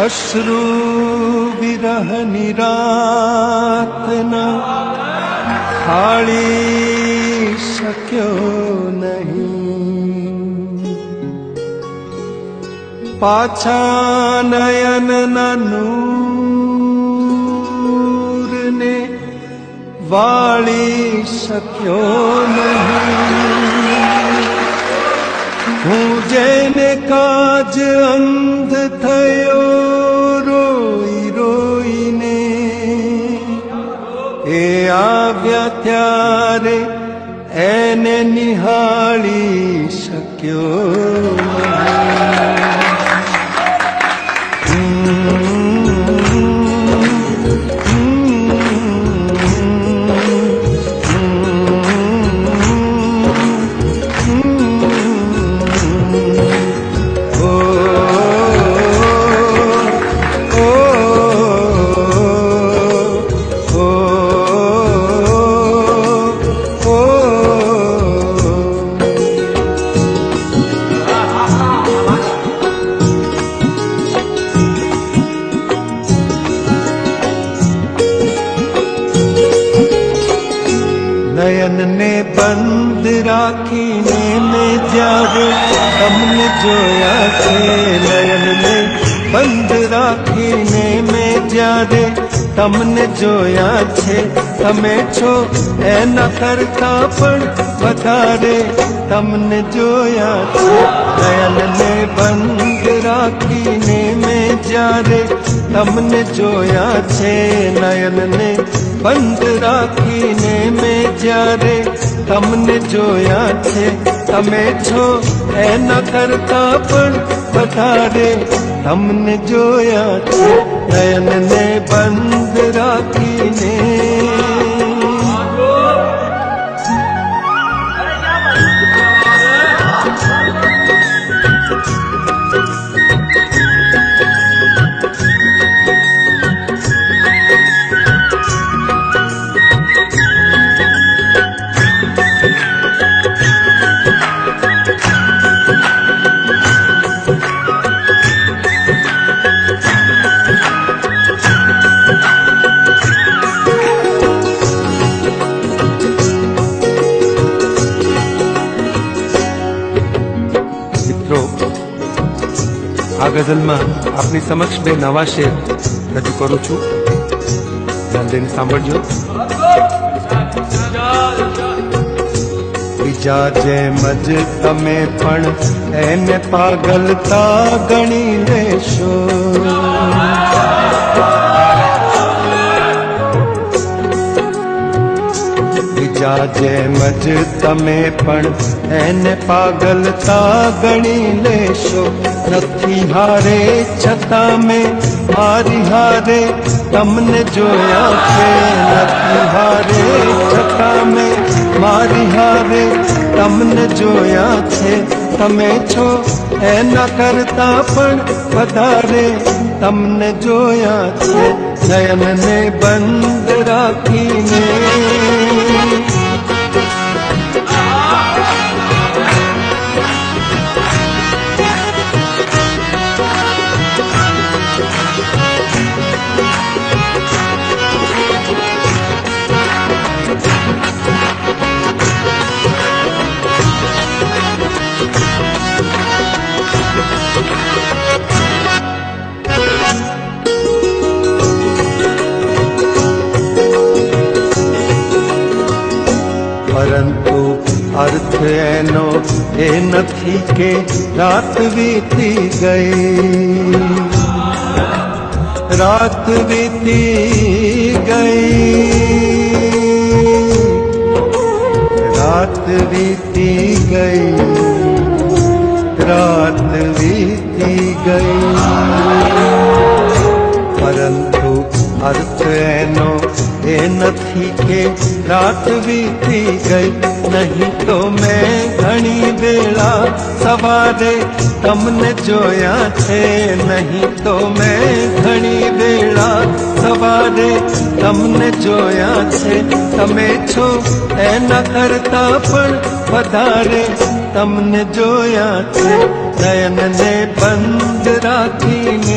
અશ્રુ વિરહ નિરાતના ખાળી શક્યો નહીં, પાછા નયનના નૂરને વાળી શક્યો નહીં। હું જેને કાજ અંધ થયો રોઈ રોઈને, એ આવ્યા ત્યારે એને નિહાળી શક્યો નયન ને બંધ રાખીને મેં જ્યારે તમને જોયા છે, નયન ને બંધ રાખીને મેં જ્યારે તમને જોયા છે, તમે છો એના કરતા પણ વધારે તમને જોયા છે। નયન ને બંધ રાખીને મેં જ્યારે તમને જોયા છે, નયન ને બંધ રાખીને મેં જ્યારે તમને જોયા છે, તમે છો એના કરતા પણ વધારે તમને જોયા છે। નયનને બંધ રાખીને આ ગઝલમાં આપની સમક્ષ બે નવા શેર રજૂ કરું છું, ધ્યાન દઈને સાંભળજો। બીજા જેમ જ તમે પણ એને પાગલતા ગણી લેશો, બીજા જેમ જ તમે પણ એને પાગલતા ગણી લેશો। નથી હારે છતાં મેં મારી હારે તમને જોયા છે, નથી હારે છતાં મેં મારી હારે તમને જોયા છે, તમે છો એના કરતા પણ વધારે તમને જોયા છે। નયનને બંધ રાખીને પરંતુ અર્થ એનો એ નથી કે રાત વીતી ગઈ, રાત વીતી ગઈ, રાત વીતી ગઈ, રાત વીતી ગઈ। પરંતુ અર્થ એનો એ નથી કે રાત વીતી ગઈ, નહીં તો મેં ઘણી વેળા સવારે તમને જોયા છે, નહીં તો મેં ઘણી વેળા સવારે તમને જોયા છે, તમે છો એના કરતા પણ વધારે તમને જોયા છે। નયનને બંધ રાખીને